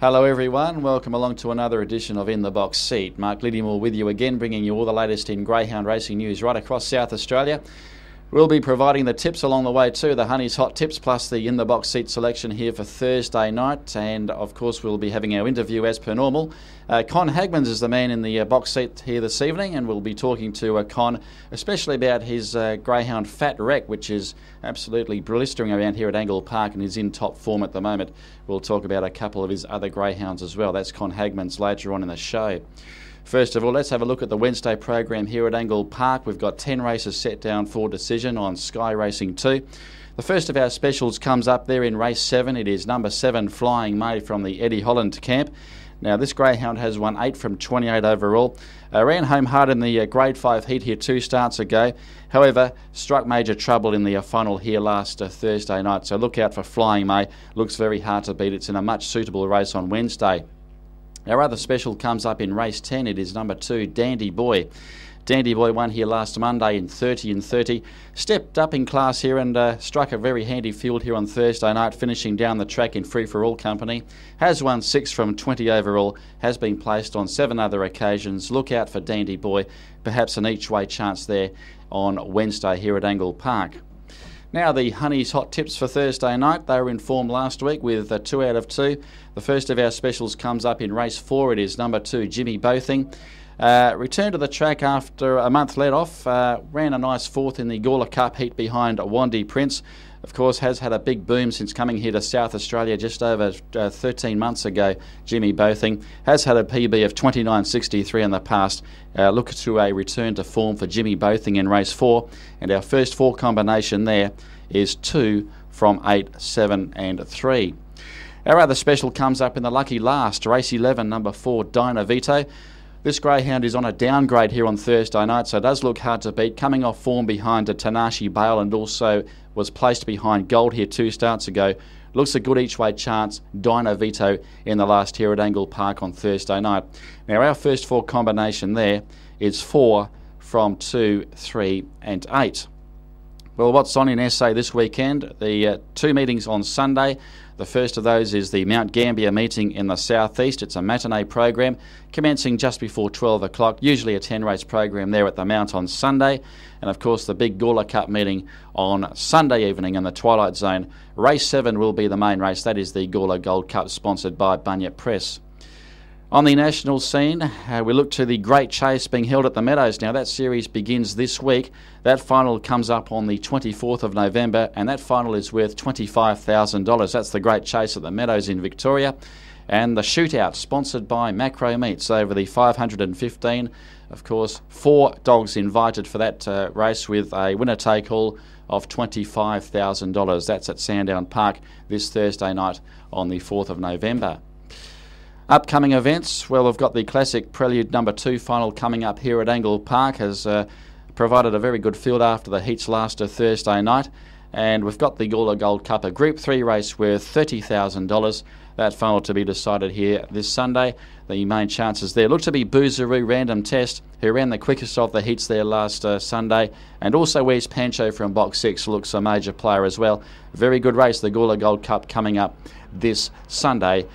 Hello everyone, welcome along to another edition of In the Box Seat. Mark Liddymore with you again, bringing you all the latest in greyhound racing news right across South Australia. We'll be providing the tips along the way too, the Honey's Hot Tips plus the In the Box Seat selection here for Thursday night, and of course we'll be having our interview as per normal. Con Hagmans is the man in the box seat here this evening, and we'll be talking to Con especially about his greyhound Fat Wreck, which is absolutely blistering around here at Angle Park and is in top form at the moment. We'll talk about a couple of his other greyhounds as well. That's Con Hagmans later on in the show. First of all, let's have a look at the Wednesday program here at Angle Park. We've got 10 races set down for decision on Sky Racing 2. The first of our specials comes up there in race 7. It is number 7, Flying May from the Eddie Holland camp. Now, this greyhound has won 8 from 28 overall. Ran home hard in the Grade 5 heat here 2 starts ago. However, struck major trouble in the final here last Thursday night. So look out for Flying May. Looks very hard to beat. It's in a much suitable race on Wednesday. Our other special comes up in race 10. It is number 2, Dandy Boy. Dandy Boy won here last Monday in 30 and 30. Stepped up in class here and struck a very handy field here on Thursday night, finishing down the track in free-for-all company. Has won 6 from 20 overall. Has been placed on 7 other occasions. Look out for Dandy Boy. Perhaps an each-way chance there on Wednesday here at Angle Park. Now the Honey's Hot Tips for Thursday night. They were in form last week with 2 out of 2. The first of our specials comes up in race 4. It is number 2, Jimmy Bothing. Returned to the track after a month let off. Ran a nice 4th in the Gawler Cup heat behind Wandy Prince. Of course, has had a big boom since coming here to South Australia just over 13 months ago. Jimmy Bothing has had a PB of 29.63 in the past. Look to a return to form for Jimmy Bothing in race 4. And our first 4 combination there is 2 from 8, 7 and 3. Our other special comes up in the lucky last, race 11, number 4, Dyna Vito. This greyhound is on a downgrade here on Thursday night, so it does look hard to beat. Coming off form behind Tanashi Bale and also was placed behind Gold here 2 starts ago. Looks a good each-way chance, Dyna Vito in the last here at Angle Park on Thursday night. Now our first 4 combination there is 4 from 2, 3 and 8. Well, what's on in SA this weekend? The 2 meetings on Sunday. The first of those is the Mount Gambier meeting in the southeast. It's a matinee program commencing just before 12 o'clock, usually a 10-race program there at the Mount on Sunday. And of course the big Gawler Cup meeting on Sunday evening in the Twilight Zone. Race 7 will be the main race. That is the Gawler Gold Cup sponsored by Bunyip Press. On the national scene, we look to the Great Chase being held at the Meadows. Now that series begins this week. That final comes up on the 24th of November, and that final is worth $25,000. That's the Great Chase at the Meadows in Victoria. And the shootout sponsored by Macro Meats over the 515. Of course, 4 dogs invited for that race with a winner-take-all of $25,000. That's at Sandown Park this Thursday night on the 4th of November. Upcoming events, well, we've got the Classic Prelude number 2 final coming up here at Angle Park. Has provided a very good field after the heats last Thursday night. And we've got the Gawler Gold Cup, a Group 3 race worth $30,000. That final to be decided here this Sunday. The main chances there look to be Boozeroo Random Test, who ran the quickest of the heats there last Sunday. And also Where's Pancho from Box 6 looks a major player as well. Very good race, the Gawler Gold Cup coming up this Sunday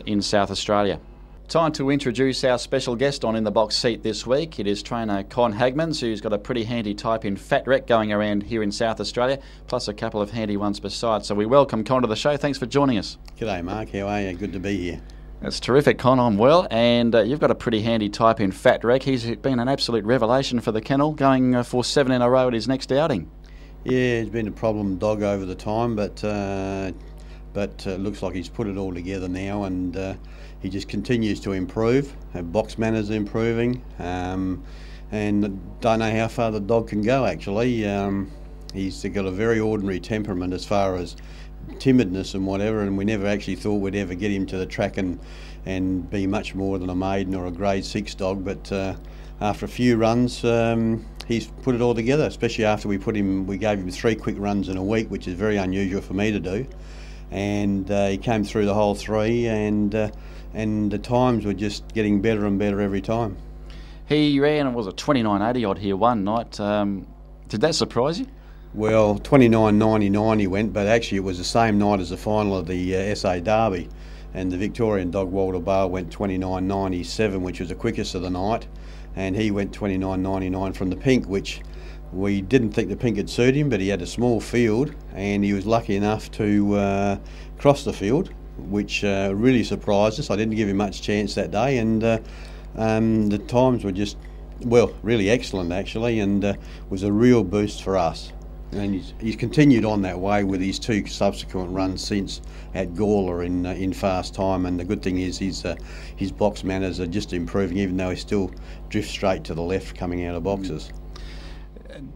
in South Australia. Time to introduce our special guest on In the Box Seat this week. It is trainer Con Hagmans, who's got a pretty handy type in Fat Wreck going around here in South Australia, plus a couple of handy ones besides. So we welcome Con to the show. Thanks for joining us. G'day Mark, how are you? Good to be here. That's terrific, Con. I'm well, and you've got a pretty handy type in Fat Wreck. He's been an absolute revelation for the kennel, going for 7 in a row at his next outing. Yeah, he's been a problem dog over the time, but looks like he's put it all together now, and he just continues to improve. Box manners improving, and don't know how far the dog can go actually. He's got a very ordinary temperament as far as timidness and whatever, and we never actually thought we'd ever get him to the track and be much more than a maiden or a grade 6 dog, but after a few runs he's put it all together, especially after we gave him 3 quick runs in a week, which is very unusual for me to do. And he came through the whole 3, and the times were just getting better and better every time. He ran, it was a 29.80 odd here one night. Did that surprise you? Well, 29.99 he went, but actually it was the same night as the final of the SA Derby. and the Victorian dog Walter Bale went 29.97, which was the quickest of the night, and he went 29.99 from the Pink, which we didn't think the Pink would suit him, but he had a small field and he was lucky enough to cross the field, which really surprised us. I didn't give him much chance that day, and the times were just, well, really excellent actually, and was a real boost for us. And he's continued on that way with his 2 subsequent runs since at Gawler in fast time. And the good thing is his box manners are just improving, even though he still drifts straight to the left coming out of boxes.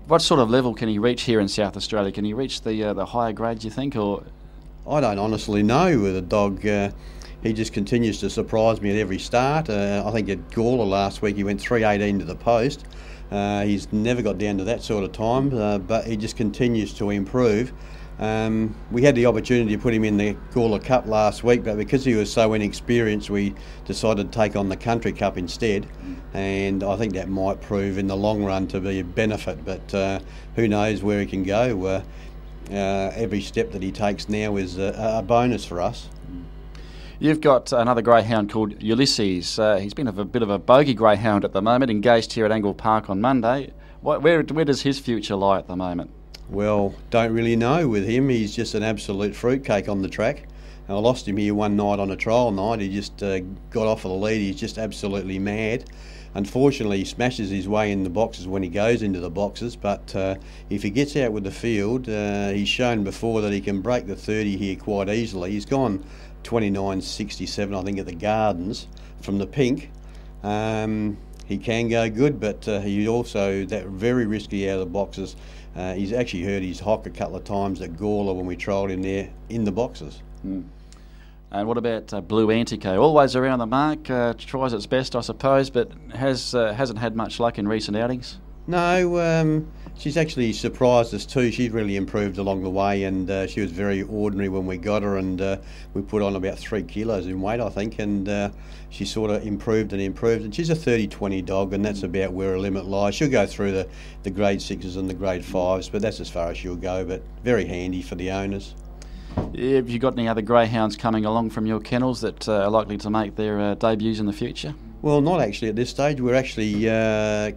What sort of level can he reach here in South Australia? Can he reach the higher grades, you think, or? I don't honestly know with a dog. He just continues to surprise me at every start. I think at Gawler last week he went 3.18 to the post. He's never got down to that sort of time, but he just continues to improve. We had the opportunity to put him in the Gawler Cup last week, but because he was so inexperienced, we decided to take on the Country Cup instead, and I think that might prove in the long run to be a benefit, but who knows where he can go. Every step that he takes now is a bonus for us. You've got another greyhound called Ulysses. He's been a bit of a bogey greyhound at the moment, engaged here at Angle Park on Monday. Where does his future lie at the moment? Well, don't really know with him. He's just an absolute fruitcake on the track. I lost him here one night on a trial night. He just got off of the lead. He's just absolutely mad. Unfortunately, he smashes his way in the boxes when he goes into the boxes, but if he gets out with the field, he's shown before that he can break the 30 here quite easily. He's gone 29.67, I think, at the Gardens from the Pink. He can go good, but he also that very risky out of the boxes. He's actually hurt his hock a couple of times at Gawler when we trialled him there in the boxes. And what about Blue Antico? Always around the mark, tries its best, I suppose, but hasn't had much luck in recent outings. No, she's actually surprised us too. She's really improved along the way, and she was very ordinary when we got her, and we put on about 3 kilos in weight, I think, and she sort of improved, and she's a 30-20 dog, and that's about where her limit lies. She'll go through the grade 6s and the grade 5s, but that's as far as she'll go, but very handy for the owners. Have you got any other greyhounds coming along from your kennels that are likely to make their debuts in the future? Well, not actually at this stage. We're actually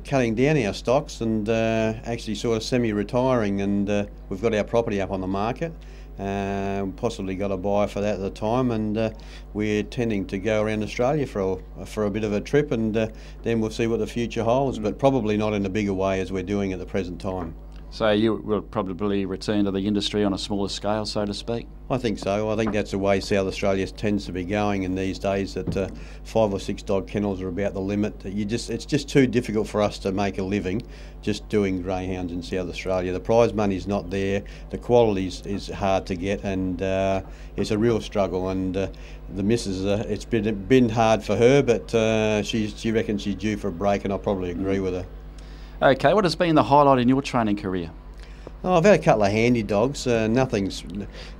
cutting down our stocks and actually sort of semi-retiring, and we've got our property up on the market. Possibly got a buyer for that at the time, and we're tending to go around Australia for a bit of a trip, and then we'll see what the future holds, but probably not in a bigger way as we're doing at the present time. So you will probably return to the industry on a smaller scale, so to speak? I think so. I think that's the way South Australia tends to be going in these days, that 5 or 6 dog kennels are about the limit. It's just too difficult for us to make a living just doing greyhounds in South Australia. The prize money's not there, the quality is hard to get, and it's a real struggle. And the missus, it's been hard for her, but she reckons she's due for a break, and I probably agree with her. Okay, what has been the highlight in your training career? Oh, I've had a couple of handy dogs. I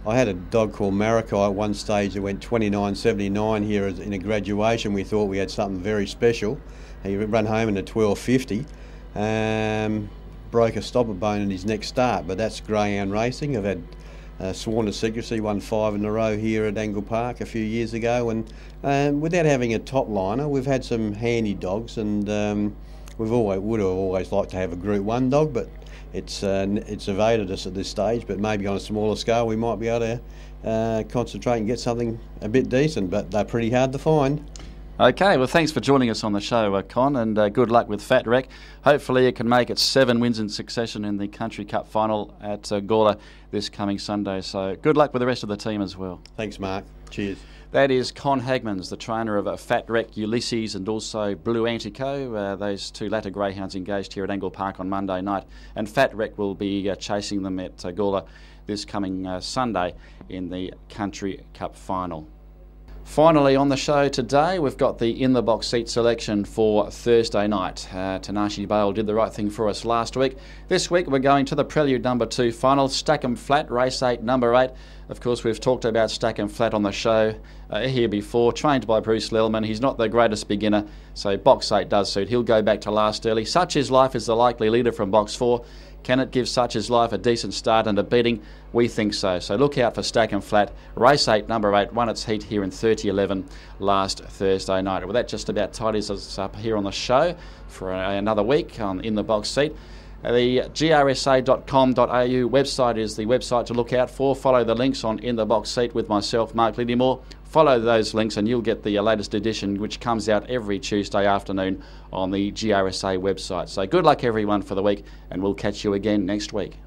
had a dog called Marikai at one stage that went 29.79 here in a graduation. We thought we had something very special. He ran home in a 12.50. Broke a stopper bone in his next start, but that's greyhound racing. I've had Sworn to Secrecy, won 5 in a row here at Angle Park a few years ago, and without having a top liner, we've had some handy dogs, and would have always liked to have a Group 1 dog, but it's evaded us at this stage. But maybe on a smaller scale we might be able to concentrate and get something a bit decent, but they're pretty hard to find. Okay, well, thanks for joining us on the show, Con, and good luck with Fat Wreck. Hopefully it can make it 7 wins in succession in the Country Cup final at Gawler this coming Sunday. So good luck with the rest of the team as well. Thanks, Mark. Cheers. That is Con Hagmans, the trainer of Fat Wreck, Ulysses, and also Blue Antico. Those 2 latter greyhounds engaged here at Angle Park on Monday night. And Fat Wreck will be chasing them at Gawler this coming Sunday in the Country Cup final. Finally on the show today, we've got the in-the-box seat selection for Thursday night. Tanashi Bale did the right thing for us last week. This week we're going to the Prelude number 2 final, Stack'em Flat, race 8, number 8. Of course, we've talked about Stack'em Flat on the show here before, trained by Bruce Lellman. He's not the greatest beginner, so box 8 does suit. He'll go back to last early. Such is Life is the likely leader from box 4. Can it give Such Is Life a decent start and a beating? We think so. So look out for Stack and Flat. Race 8, number 8, won its heat here in 30:11 last Thursday night. Well, that just about tidies us up here on the show for another week on In the Box Seat. The grsa.com.au website is the website to look out for. Follow the links on In the Box Seat with myself, Mark Liddymore. Follow those links and you'll get the latest edition, which comes out every Tuesday afternoon on the GRSA website. So good luck everyone for the week, and we'll catch you again next week.